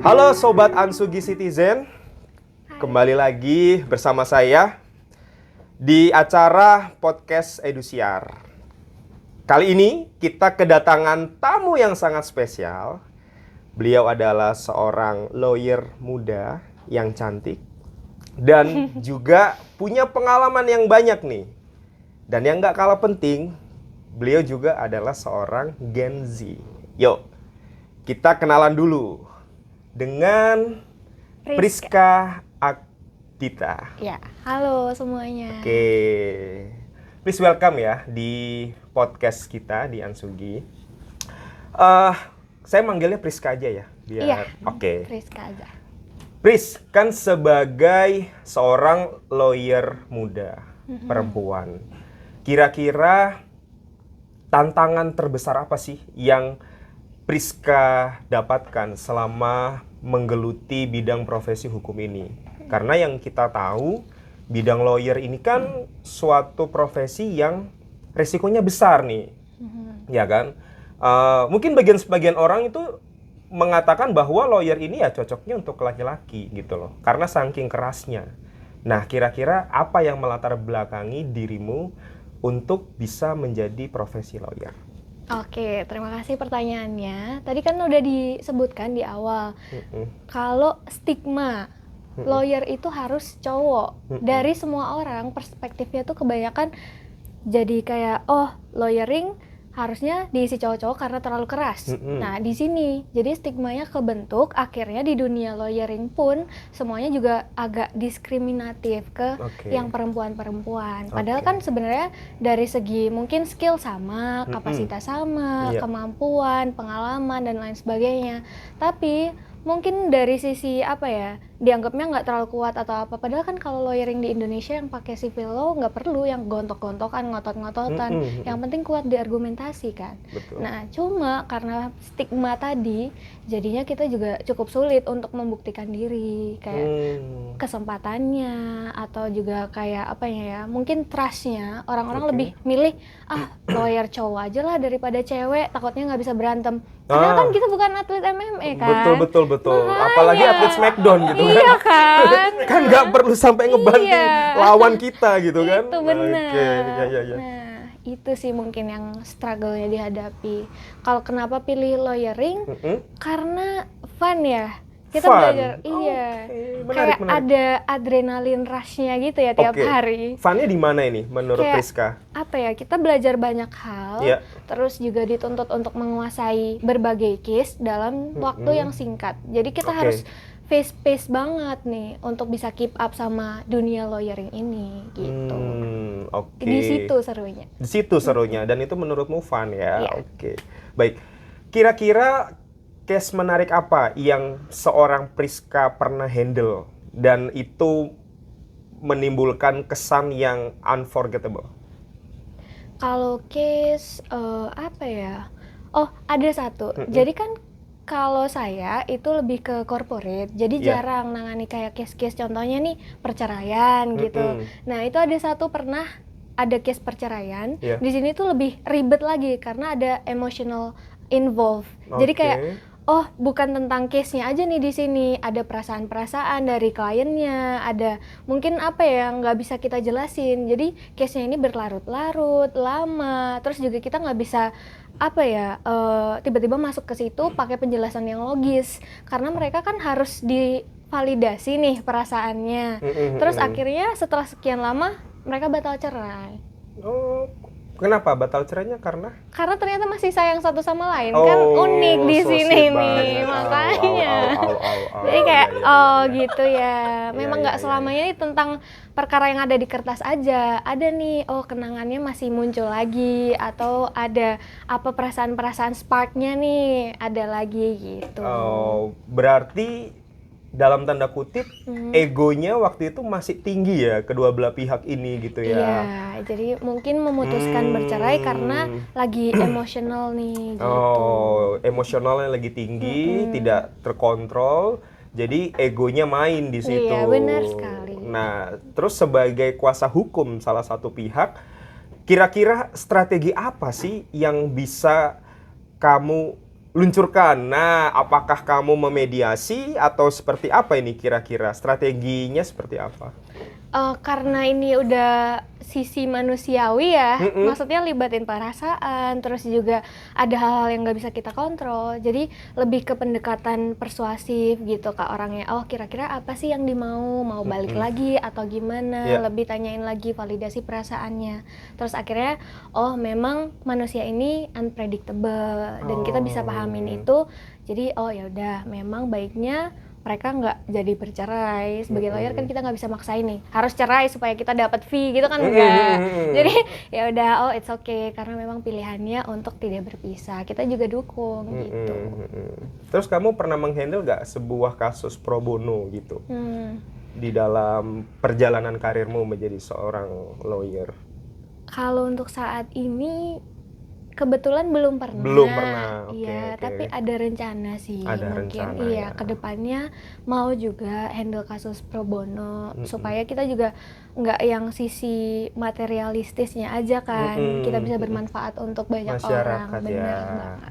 Halo Sobat Ansugi Citizen, kembali lagi bersama saya di acara podcast Edusiar. Kali ini kita kedatangan tamu yang sangat spesial. Beliau adalah seorang lawyer muda yang cantik dan juga punya pengalaman yang banyak nih. Dan yang gak kalah penting, beliau juga adalah seorang Gen Z. Yuk, kita kenalan dulu dengan Priska Akdita. Ya, halo semuanya. Oke, please welcome ya di podcast kita di Ansugi. Saya manggilnya Priska aja ya, biar. Iya, Oke. Priska aja. Pris, kan sebagai seorang lawyer muda, perempuan, kira-kira tantangan terbesar apa sih yang Priska dapatkan selama menggeluti bidang profesi hukum ini? Karena yang kita tahu, bidang lawyer ini kan suatu profesi yang resikonya besar nih, ya kan? Mungkin sebagian orang itu mengatakan bahwa lawyer ini ya cocoknya untuk laki-laki gitu loh, karena saking kerasnya. Nah, kira-kira apa yang melatar belakangi dirimu untuk bisa menjadi profesi lawyer? Oke, terima kasih pertanyaannya. Tadi kan udah disebutkan di awal, kalau stigma lawyer itu harus cowok. Dari semua orang, perspektifnya tuh kebanyakan jadi kayak, oh lawyering harusnya diisi cowok-cowok karena terlalu keras. Nah, di sini jadi stigmanya kebentuk, akhirnya di dunia lawyering pun semuanya juga agak diskriminatif ke yang perempuan-perempuan. Padahal kan sebenarnya dari segi mungkin skill sama, kapasitas sama, kemampuan, pengalaman dan lain sebagainya. Tapi mungkin dari sisi apa ya, dianggapnya nggak terlalu kuat atau apa. Padahal kan kalau lawyering di Indonesia yang pakai civil law nggak perlu yang gontok-gontokan, ngotot-ngototan. Yang penting kuat di argumentasi kan. Betul. Nah, cuma karena stigma tadi, jadinya kita juga cukup sulit untuk membuktikan diri. Kayak kesempatannya atau juga kayak apa ya, mungkin trustnya. Orang-orang lebih milih, lawyer cowok aja lah daripada cewek, takutnya nggak bisa berantem. Padahal kan kita bukan atlet MMA kan. Betul. Apalagi atlet Smackdown gitu kan. Iya kan. Kan nggak perlu sampai ngebanting lawan kita gitu kan. Itu benar. Oke, ya. Nah, itu sih mungkin yang struggle-nya dihadapi. Kalau kenapa pilih lawyering? Karena fun ya. Kita belajar, Menarik. ada adrenalin rush-nya gitu ya tiap hari. Funnya di mana ini menurut Priska? Apa ya, kita belajar banyak hal, terus juga dituntut untuk menguasai berbagai case dalam waktu yang singkat. Jadi kita harus fast-paced banget nih untuk bisa keep up sama dunia lawyering ini gitu. Di situ serunya. Di situ serunya, dan itu menurutmu fun ya? Oke. Baik, kira-kira case menarik apa yang seorang Priska pernah handle dan itu menimbulkan kesan yang unforgettable? Kalau case apa ya? Oh, ada satu. Jadi kan kalau saya itu lebih ke corporate, jadi jarang nangani kayak case-case contohnya nih perceraian gitu. Nah, itu ada satu pernah ada case perceraian. Di sini tuh lebih ribet lagi karena ada emotional involved. Jadi kayak bukan tentang case-nya aja nih di sini, ada perasaan-perasaan dari kliennya, ada mungkin apa ya nggak bisa kita jelasin. Jadi case-nya ini berlarut-larut, lama, terus juga kita nggak bisa apa ya tiba-tiba masuk ke situ pakai penjelasan yang logis karena mereka kan harus divalidasi nih perasaannya. Terus akhirnya setelah sekian lama mereka batal cerai. Kenapa batal cerainya? Karena ternyata masih sayang satu sama lain, kan unik di sini nih, makanya. Jadi kayak gitu ya. Memang nggak selamanya ini tentang perkara yang ada di kertas aja. Ada nih, kenangannya masih muncul lagi atau ada apa perasaan-perasaan sparknya nih ada lagi gitu. Berarti dalam tanda kutip egonya waktu itu masih tinggi ya kedua belah pihak ini gitu ya. Iya, jadi mungkin memutuskan bercerai karena lagi emosional nih gitu. Emosionalnya lagi tinggi, tidak terkontrol. Jadi egonya main di situ. Iya, benar sekali. Nah, terus sebagai kuasa hukum salah satu pihak, kira-kira strategi apa sih yang bisa kamu luncurkan. Nah, apakah kamu memediasi atau seperti apa ini kira-kira? Strateginya seperti apa? Karena ini udah sisi manusiawi ya, Mm-mm. maksudnya libatin perasaan, terus juga ada hal-hal yang nggak bisa kita kontrol. Jadi lebih ke pendekatan persuasif gitu ke orangnya. Oh, kira-kira apa sih yang mau balik lagi atau gimana? Yeah. Lebih tanyain lagi, validasi perasaannya. Terus akhirnya, oh memang manusia ini unpredictable dan kita bisa pahamin itu. Jadi oh ya udah, memang baiknya mereka nggak jadi bercerai. Sebagai lawyer kan kita nggak bisa maksain nih harus cerai supaya kita dapat fee gitu kan, enggak. Jadi ya udah, oh it's okay karena memang pilihannya untuk tidak berpisah, kita juga dukung gitu. Terus kamu pernah menghandle nggak sebuah kasus pro bono gitu di dalam perjalanan karirmu menjadi seorang lawyer? Kalau untuk saat ini kebetulan belum pernah. Belum pernah. Iya, Oke. tapi ada rencana sih. Ada mungkin rencana, iya, ya. kedepannya mau juga handle kasus pro bono supaya kita juga nggak yang sisi materialistisnya aja kan. Kita bisa bermanfaat untuk banyak Masyarakat orang. ya.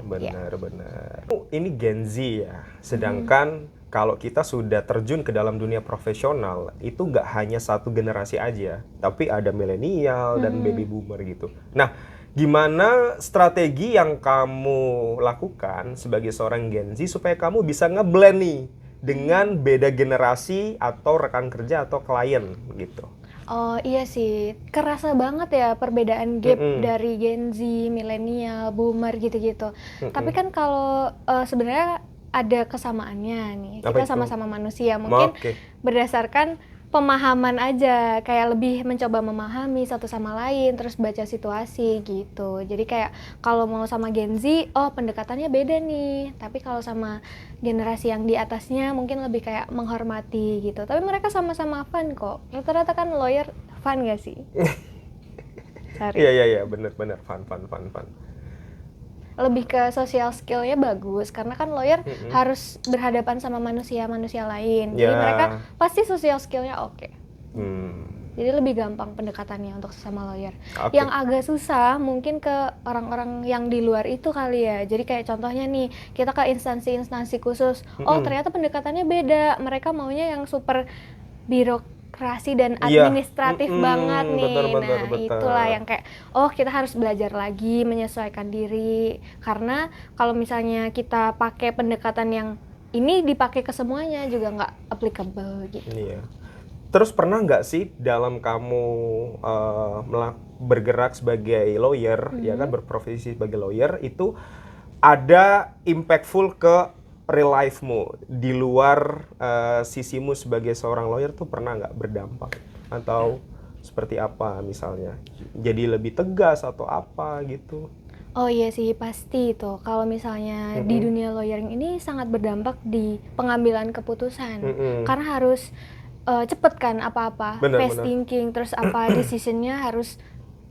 Banget. Ya. Benar. Ini Gen Z ya. Sedangkan kalau kita sudah terjun ke dalam dunia profesional, itu nggak hanya satu generasi aja, tapi ada milenial dan baby boomer gitu. Nah, gimana strategi yang kamu lakukan sebagai seorang Gen Z supaya kamu bisa ngeblend nih dengan beda generasi atau rekan kerja atau klien gitu? Oh iya sih, kerasa banget ya perbedaan gap dari Gen Z, milenial, boomer gitu-gitu. Tapi kan kalau sebenarnya ada kesamaannya nih. Apa Kita itu? sama-sama manusia, mungkin Oke. berdasarkan pemahaman aja, kayak lebih mencoba memahami satu sama lain, terus baca situasi gitu. Jadi kayak kalau mau sama Gen Z, oh pendekatannya beda nih. Tapi kalau sama generasi yang di atasnya mungkin lebih kayak menghormati gitu. Tapi mereka sama-sama fun kok. Rata-rata kan lawyer fun gak sih? Sorry. Iya, bener fun. Lebih ke social skill-nya bagus karena kan lawyer harus berhadapan sama manusia-manusia lain. Jadi Ya. mereka pasti social skill-nya oke. Hmm. Jadi lebih gampang pendekatannya untuk sesama lawyer. Oke. Yang agak susah mungkin ke orang-orang yang di luar itu kali ya. Jadi kayak contohnya nih, kita ke instansi-instansi khusus. Oh, ternyata pendekatannya beda. Mereka maunya yang super birokrasi dan Iya. administratif banget nih. Betul. Itulah yang kayak, oh kita harus belajar lagi, menyesuaikan diri. Karena kalau misalnya kita pakai pendekatan yang ini dipakai ke semuanya juga nggak applicable gitu. Iya. Terus pernah nggak sih dalam kamu bergerak sebagai lawyer, ya kan, berprofesi sebagai lawyer, itu ada impactful ke real life-mu di luar sisimu sebagai seorang lawyer tuh pernah nggak berdampak? Atau seperti apa misalnya? Jadi lebih tegas atau apa gitu? Oh iya sih, pasti itu. Kalau misalnya di dunia lawyering ini sangat berdampak di pengambilan keputusan. Karena harus cepet kan apa-apa, Benar. fast thinking, terus apa decision-nya harus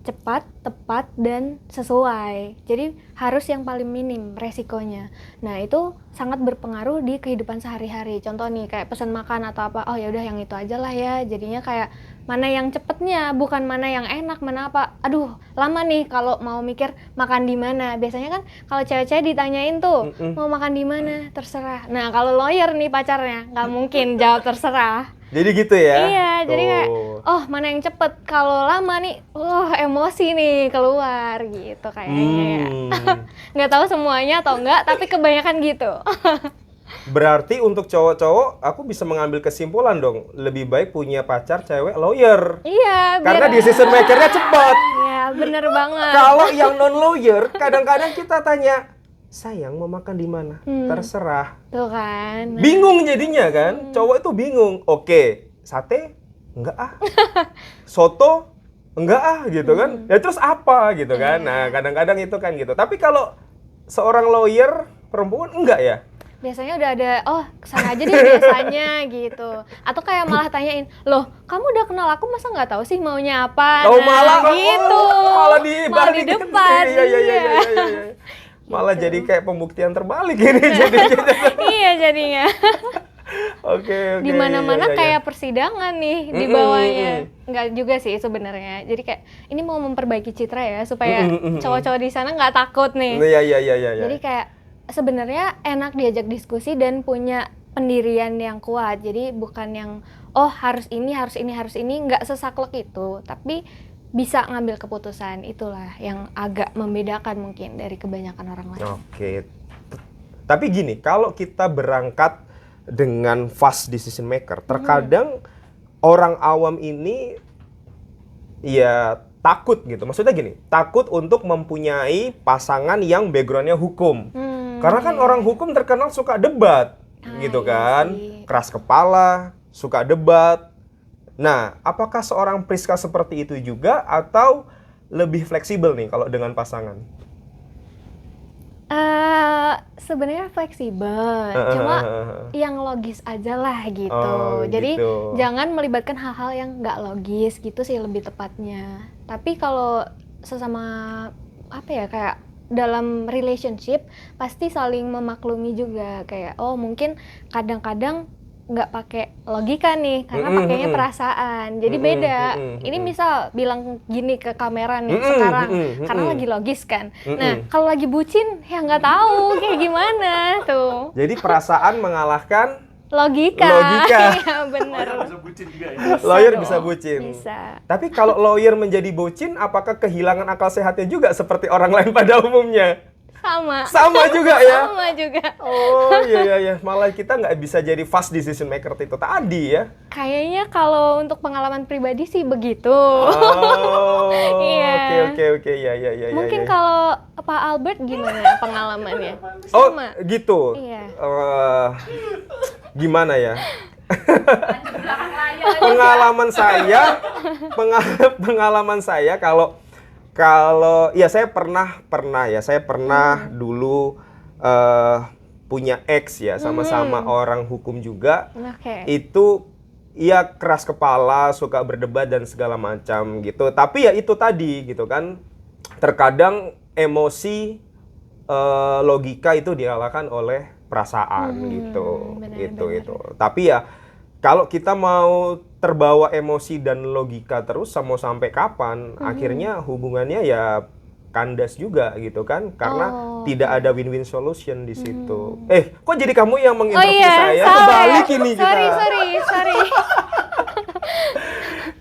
cepat, tepat, dan sesuai. Jadi harus yang paling minim resikonya. Nah itu sangat berpengaruh di kehidupan sehari-hari. Contoh nih kayak pesan makan atau apa, oh ya udah yang itu aja lah ya. Jadinya kayak mana yang cepetnya, bukan mana yang enak, mana apa. Aduh lama nih kalau mau mikir makan di mana. Biasanya kan kalau cewek-cewek ditanyain tuh mau makan di mana, terserah. Nah kalau lawyer nih pacarnya nggak mungkin jawab terserah. Jadi gitu ya? Iya, jadi kayak, oh mana yang cepet, kalau lama nih, emosi nih keluar gitu kayaknya ya. Nggak tahu semuanya atau enggak, tapi kebanyakan gitu. Berarti untuk cowok-cowok, aku bisa mengambil kesimpulan dong, lebih baik punya pacar cewek lawyer. Iya, Karena decision maker-nya cepat. Iya, bener banget. Kalau yang non-lawyer, kadang-kadang kita tanya, sayang mau makan di mana? Terserah. Tuh kan. Bingung jadinya kan, cowok itu bingung. Oke, sate? Enggak ah. Soto? Enggak ah gitu kan. Ya terus apa gitu kan. Nah kadang-kadang itu kan gitu. Tapi kalau seorang lawyer perempuan enggak ya? Biasanya udah ada, oh kesana aja deh biasanya gitu. Atau kayak malah tanyain, loh kamu udah kenal aku masa nggak tahu sih maunya apa? Oh, Nah, malah gitu. malah Malah di depan. Iya. Malah Gitu. jadi kayak pembuktian terbalik ini jadi. Iya jadinya. Oke. Di mana-mana iya. kayak persidangan nih di bawahnya. Enggak juga sih sebenarnya. Jadi kayak ini mau memperbaiki citra ya supaya cowok-cowok di sana nggak takut nih. Iya. Jadi kayak sebenarnya enak diajak diskusi dan punya pendirian yang kuat. Jadi bukan yang harus ini, nggak sesaklek itu, tapi bisa ngambil keputusan. Itulah yang agak membedakan mungkin dari kebanyakan orang lain. Oke. Tapi gini, kalau kita berangkat dengan fast decision maker, terkadang orang awam ini ya takut gitu. Maksudnya gini, takut untuk mempunyai pasangan yang backgroundnya hukum. Karena kan orang hukum terkenal suka debat, gitu kan. Sih. Keras kepala, suka debat. Nah, apakah seorang Priska seperti itu juga atau lebih fleksibel nih kalau dengan pasangan? Sebenarnya fleksibel, cuma yang logis aja lah gitu. Oh, Jadi gitu. jangan melibatkan hal-hal yang nggak logis gitu sih lebih tepatnya. Tapi kalau sesama kayak dalam relationship pasti saling memaklumi juga, kayak mungkin kadang-kadang nggak pakai logika nih karena pakainya perasaan, jadi beda. Ini misal bilang gini ke kamera nih sekarang karena lagi logis kan. Nah kalau lagi bucin ya nggak tahu kayak gimana tuh. Jadi perasaan mengalahkan Logika. Iya benar. Bisa bucin juga ya. lawyer dong. bisa bucin. Bisa. Tapi kalau lawyer menjadi bucin, apakah kehilangan akal sehatnya juga seperti orang lain pada umumnya? Sama juga ya? Sama juga. Oh iya, malah kita nggak bisa jadi fast decision maker itu tadi ya? Kayaknya kalau untuk pengalaman pribadi sih begitu. Oh, Iya. oke, ya. Mungkin kalau Pak Albert gimana pengalamannya? Oh Sama. gitu. Iya. Gimana ya? Pengalaman saya kalau ya saya pernah dulu punya ex ya, sama-sama orang hukum juga. Oke. Itu ya keras kepala, suka berdebat dan segala macam gitu. Tapi ya itu tadi gitu kan. Terkadang emosi, logika itu dikalahkan oleh perasaan gitu. Benar. Gitu. Tapi ya kalau kita mau terbawa emosi dan logika terus mau sampai kapan, akhirnya hubungannya ya kandas juga gitu kan, karena tidak ada win-win solution di situ. Kok jadi kamu yang menginterupsi saya? salah. Kebalik ini kita. Sorry.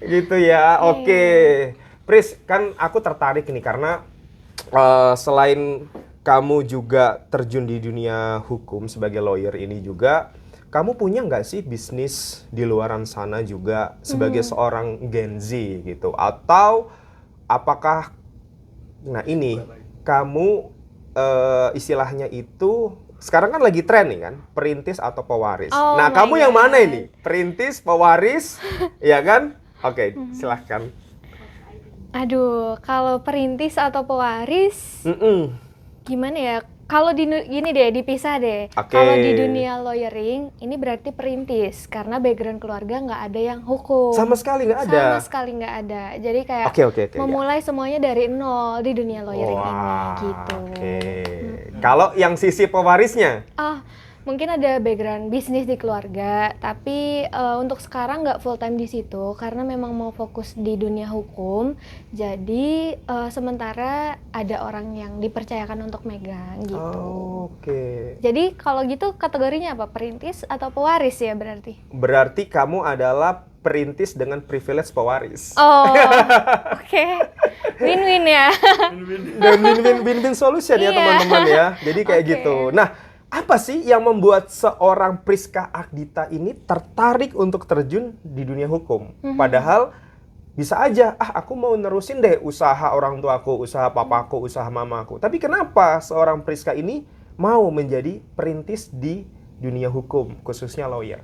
Gitu ya, oke. Pris, kan aku tertarik nih karena selain kamu juga terjun di dunia hukum sebagai lawyer ini juga, kamu punya nggak sih bisnis di luaran sana juga sebagai seorang Gen Z gitu? Atau apakah, nah ini, kamu istilahnya itu, sekarang kan lagi tren nih kan, perintis atau pewaris. Nah, kamu yang mana ini? Perintis, pewaris, ya kan? Oke, silahkan. Aduh, kalau perintis atau pewaris, gimana ya? Kalau gini deh, dipisah deh. Oke. Kalau di dunia lawyering, ini berarti perintis karena background keluarga nggak ada yang hukum. Sama sekali nggak ada. Sama sekali nggak ada. Jadi kayak Oke, memulai semuanya dari nol di dunia lawyering ini gitu. Oke. Kalau yang sisi pewarisnya? Mungkin ada background bisnis di keluarga, tapi untuk sekarang nggak full time di situ karena memang mau fokus di dunia hukum. Jadi sementara ada orang yang dipercayakan untuk megang gitu. Oke. Jadi kalau gitu kategorinya apa? Perintis atau pewaris ya berarti? Berarti kamu adalah perintis dengan privilege pewaris. Oh, oke. Win-win ya. Dan win-win solution ya Iya. teman-teman ya. Jadi kayak Oke. gitu. Nah, apa sih yang membuat seorang Priska Akdita ini tertarik untuk terjun di dunia hukum? Padahal bisa aja, aku mau nerusin deh usaha orang tuaku, usaha papaku, usaha mamaku. Tapi kenapa seorang Priska ini mau menjadi perintis di dunia hukum, khususnya lawyer?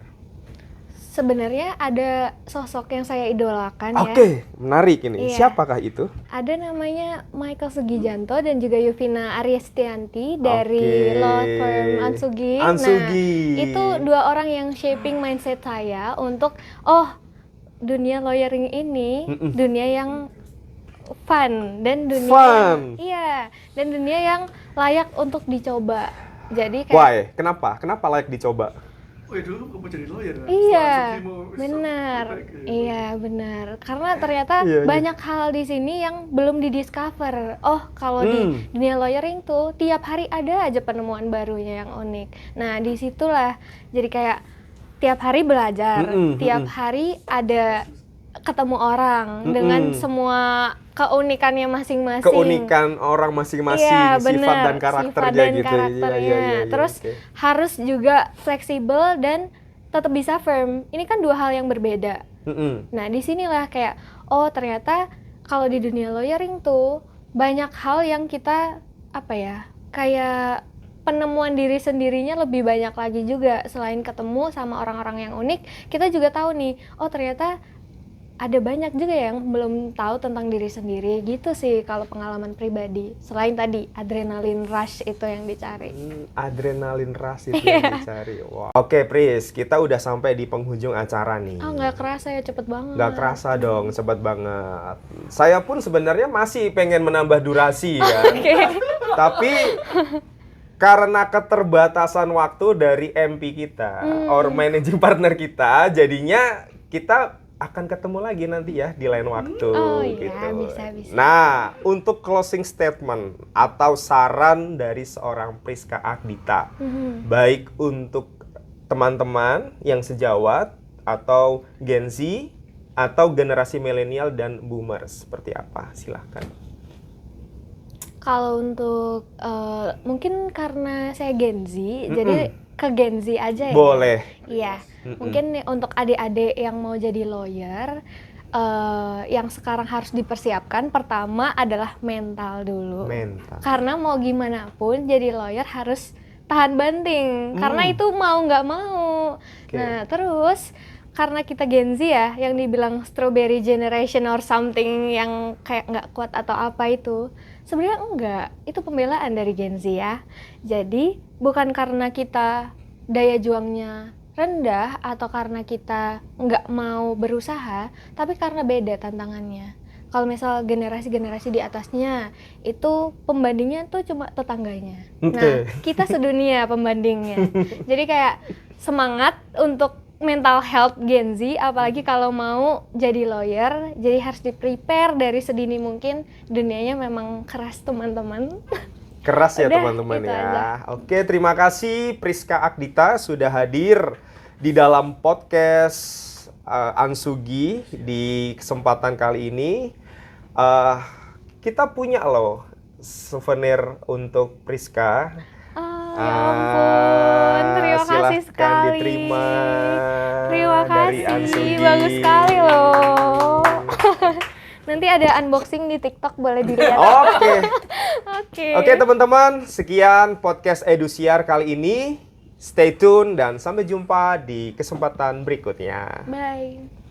Sebenarnya ada sosok yang saya idolakan ya. Oke, menarik ini. Iya. Siapakah itu? Ada namanya Michael Sugijanto dan juga Yovina Ariestianti dari law firm Ansugi. Ansugi. Nah, itu dua orang yang shaping mindset saya untuk dunia lawyering ini dunia yang fun dan dunia Fun. dan dunia yang layak untuk dicoba. Jadi kayak Why? Kenapa? Kenapa layak dicoba? Oh ya dulu kamu jadi lawyer ya? Iya, Setelah Sugi mau benar. feedback, ya. Iya, benar. Karena ternyata Iya, iya. banyak hal di sini yang belum didiscover. Oh, kalau di dunia lawyering tuh tiap hari ada aja penemuan barunya yang unik. Nah, disitulah jadi kayak tiap hari belajar, tiap hari ada ketemu orang dengan semua keunikannya masing-masing. Keunikan orang masing-masing, Iya, sifat benar. dan karakternya Sifat dan gitu. karakternya. Iya, iya, iya, Terus oke. harus juga fleksibel dan tetap bisa firm. Ini kan dua hal yang berbeda. Nah, disinilah kayak, oh ternyata kalau di dunia lawyering tuh banyak hal yang kita, apa ya, kayak penemuan diri sendirinya lebih banyak lagi juga. Selain ketemu sama orang-orang yang unik, kita juga tahu nih, oh ternyata ada banyak juga yang belum tahu tentang diri sendiri gitu sih kalau pengalaman pribadi. Selain tadi adrenalin rush itu yang dicari. Adrenalin rush itu yang dicari. Wow. Oke, Pris, kita udah sampai di penghujung acara nih. Oh nggak kerasa ya, cepet banget. Nggak kerasa dong, cepat banget. Saya pun sebenarnya masih pengen menambah durasi kan. Tapi karena keterbatasan waktu dari MP kita, or managing partner kita, jadinya kita akan ketemu lagi nanti ya di lain waktu. Oh iya, gitu. bisa. Nah, untuk closing statement atau saran dari seorang Priska Akdita, baik untuk teman-teman yang sejawat atau Gen Z atau generasi milenial dan boomers, seperti apa? Silahkan. Kalau untuk mungkin karena saya Gen Z, jadi ke Gen Z aja ya. Boleh. Iya. Mungkin nih untuk adik-adik yang mau jadi lawyer, yang sekarang harus dipersiapkan pertama adalah mental dulu. Mental. Karena mau gimana pun jadi lawyer harus tahan banting. Karena itu mau nggak mau. Oke. Nah terus karena kita Gen Z ya, yang dibilang strawberry generation or something yang kayak nggak kuat atau apa itu, sebenarnya enggak. Itu pembelaan dari Gen Z ya. Jadi bukan karena kita daya juangnya rendah atau karena kita nggak mau berusaha, tapi karena beda tantangannya. Kalau misal generasi-generasi di atasnya, itu pembandingnya tuh cuma tetangganya. Nah, kita sedunia pembandingnya. Jadi kayak semangat untuk mental health Gen Z, apalagi kalau mau jadi lawyer, jadi harus di-prepare dari sedini mungkin. Dunianya memang keras teman-teman. Keras ya Udah, teman-teman itu ya. aja. Oke, terima kasih Priska Akdita sudah hadir di dalam podcast Ansugi di kesempatan kali ini. Kita punya loh souvenir untuk Priska. Oh, ya ampun, terima kasih silahkan sekali. diterima. Terima dari kasih, Ansugi. bagus sekali loh. Nanti ada unboxing di TikTok, boleh dilihat. Oke. Oke. Oke teman-teman, sekian podcast Edusiar kali ini. Stay tune dan sampai jumpa di kesempatan berikutnya. Bye.